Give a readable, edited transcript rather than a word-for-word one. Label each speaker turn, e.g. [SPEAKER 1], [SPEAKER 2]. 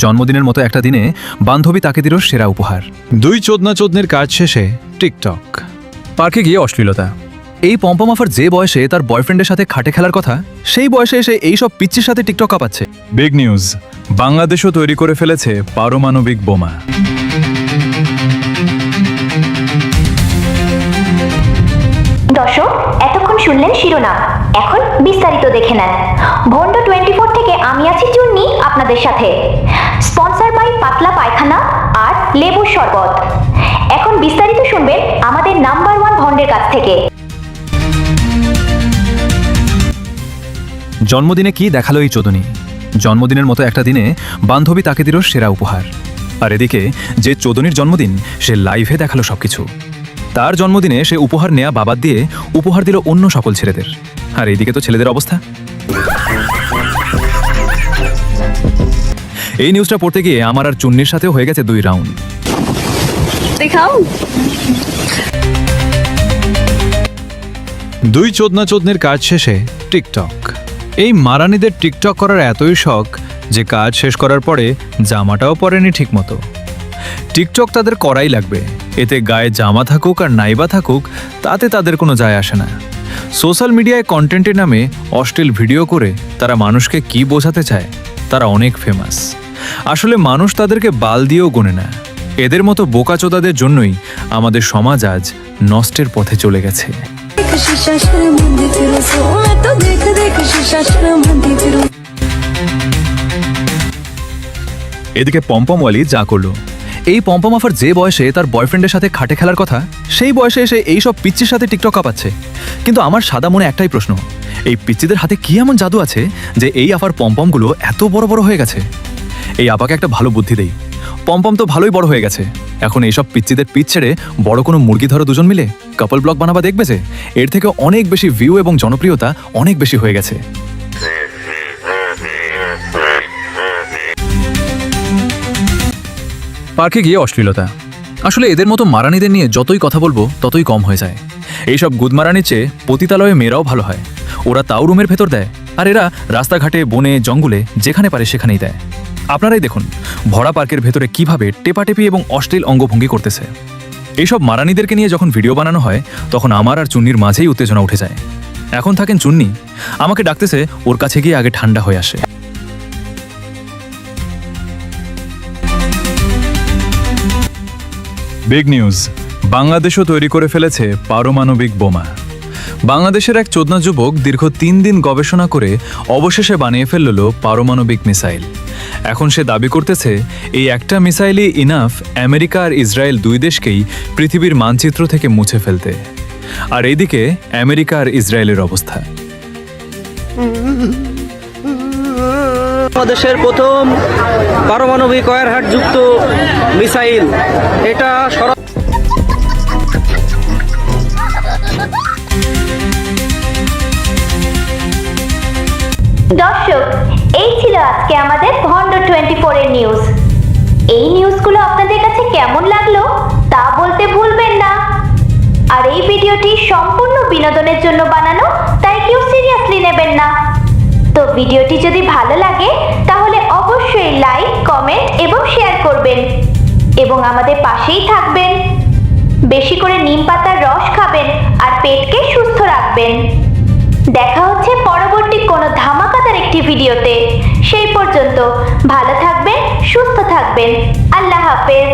[SPEAKER 1] জন্মদিনের মতো একটা দিনে বান্ধবী তাকে দিল সেরা উপহার।
[SPEAKER 2] দুই চোদনাচোদনের কাজ শেষে টিকটক।
[SPEAKER 1] পার্কে গিয়ে অশ্লীলতা। এই পম্পমাফার যে বয়সে তার বয়ফ্রেন্ডের সাথে খাটে খেলার কথা, সেই বয়সে এসে এইসব পিচ্চির সাথে টিকটক কাঁপাচ্ছে।
[SPEAKER 2] বিগ নিউজ, বাংলাদেশও তৈরি করে ফেলেছে পারমাণবিক বোমা।
[SPEAKER 3] দর্শক, এতক্ষণ শুনলেন শিরোনাম, এখন বিস্তারিত দেখে নেন। ভন্ড 24 থেকে আমি আছি চুন্নি আপনাদের সাথে। স্পন্সর বাই পাতলা পায়খানা আর লেবুর শরবত। এখন বিস্তারিত শুনবেন আমাদের নাম্বার 1 ভন্ডের কাছ থেকে।
[SPEAKER 1] জন্মদিনে কি দেখালো এই চোদনী? জন্মদিনের মতো একটা দিনে বান্ধবী তাকে দিল সেরা উপহার। আর এদিকে যে চোদনীর জন্মদিন, সে লাইভে দেখালো সবকিছু। তার জন্মদিনে সে উপহার নেয়া বাবাদ দিয়ে উপহার দিল অন্য সকল ছেলেদের। আর এইদিকে তো ছেলেদের অবস্থা। এই নিউজটা পড়তে গিয়ে আমার আর চুন্নির সাথেও হয়ে গেছে 2 রাউন্ড।
[SPEAKER 3] দেখাও।
[SPEAKER 2] দুই চোদনাচোদনের কাজ শেষে টিকটক। এই মারানিদের টিকটক করার এতই শখ যে কাজ শেষ করার পরে জামাটাও পরেনি ঠিকমতো। টিকটক তাদের করাই লাগবে, এতে গায়ে জামা থাকুক আর নাইবা থাকুক তাতে তাদের কোনো যায় আসে না। সোশ্যাল মিডিয়ায় কন্টেন্টের নামে অশ্লীল ভিডিও করে তারা মানুষকে কি বোঝাতে চায়, তারা অনেক ফেমাস। আসলে মানুষ তাদেরকে বাল দিয়েও গোনে না। এদের মতো বোকাচোদাদের জন্যই আমাদের সমাজ আজ নষ্টের পথে চলে গেছে।
[SPEAKER 1] এদিকে পম্পমওয়ালি যা করলো। এই পম্পমাফার যে বয়সে তার বয়ফ্রেন্ডের সাথে খাটে খেলার কথা, সেই বয়সে এসে এইসব পিচ্চির সাথে টিকটক কাঁপাচ্ছে। কিন্তু আমার সাদা মনে একটাই প্রশ্ন, এই পিচ্চিদের হাতে কি এমন জাদু আছে যে এই আপার পম্পমগুলো এত বড় বড় হয়ে গেছে? এই আপাকে একটা ভালো বুদ্ধি দেই। পম্পম তো ভালোই বড় হয়ে গেছে, এখন এইসব পিচ্চিদের পিচ ছেড়ে বড় কোনো মুরগি ধরো দুজন মিলে কাপল ব্লগ বানাবা, দেখবে যে এর থেকে অনেক বেশি ভিউ এবং জনপ্রিয়তা অনেক বেশি হয়ে গেছে। পার্কে গিয়ে অশ্লীলতা। আসলে এদের মতো মারানিদের নিয়ে যতই কথা বলবো ততই কম হয়ে যায়। এইসব গুদমারানির চেয়ে পতিতালয়ে মেয়েরাও ভালো হয়। ওরা তাও রুমের ভেতর দেয়, আর এরা রাস্তাঘাটে, বনে, জঙ্গলে যেখানে পারে সেখানেই দেয়। আপনারাই দেখুন ভরা পার্কের ভেতরে কিভাবে টেপাটেপি এবং অশ্লীল অঙ্গভঙ্গি করতেছে। এইসব মারানিদেরকে নিয়ে যখন ভিডিও বানানো হয় তখন আমার আর চুন্নির মাঝেই উত্তেজনা উঠে যায়। এখন থাকেন চুন্নি, আমাকে ডাকতেছে ওর কাছে গিয়ে আগে ঠান্ডা হয়ে আসে।
[SPEAKER 2] বিগ নিউজ, বাংলাদেশও তৈরি করে ফেলেছে পারমাণবিক বোমা। বাংলাদেশের এক চোদনা যুবক দীর্ঘ 3 দিন গবেষণা করে অবশেষে বানিয়ে ফেলল পারমাণবিক মিসাইল। এখন সে দাবি করতেছে এই একটা মিসাইলই ইনাফ আমেরিকা আর ইসরায়েল 2 দেশকেই পৃথিবীর মানচিত্র থেকে মুছে ফেলতে। আর এইদিকে আমেরিকা আর ইসরায়েলের অবস্থা।
[SPEAKER 4] বাংলাদেশের প্রথম পারমাণবিক ওয়ারহেডযুক্ত মিসাইল, এটা
[SPEAKER 3] দর্শক, এই ছিল আজকে আমাদের ভন্ড 24 এর নিউজ। এই নিউজগুলো আপনাদের কাছে কেমন লাগলো তা বলতে ভুলবেন না। আর এই ভিডিওটি সম্পূর্ণ বিনোদনের জন্য বানানো, তাই কেউ সিরিয়াসলি নেবেন না। তো ভিডিওটি যদি ভালো লাগে তাহলে অবশ্যই লাইক, কমেন্ট এবং শেয়ার করবেন এবং আমাদের পাশেই থাকবেন। বেশি করে নিম পাতার রস খাবেন আর পেটকে সুস্থ রাখবেন। দেখা হচ্ছে পরবর্তী কোনো ধামাকাদার একটি ভিডিওতে। সেই পর্যন্ত ভালো থাকবেন, সুস্থ থাকবেন। আল্লাহ হাফেজ।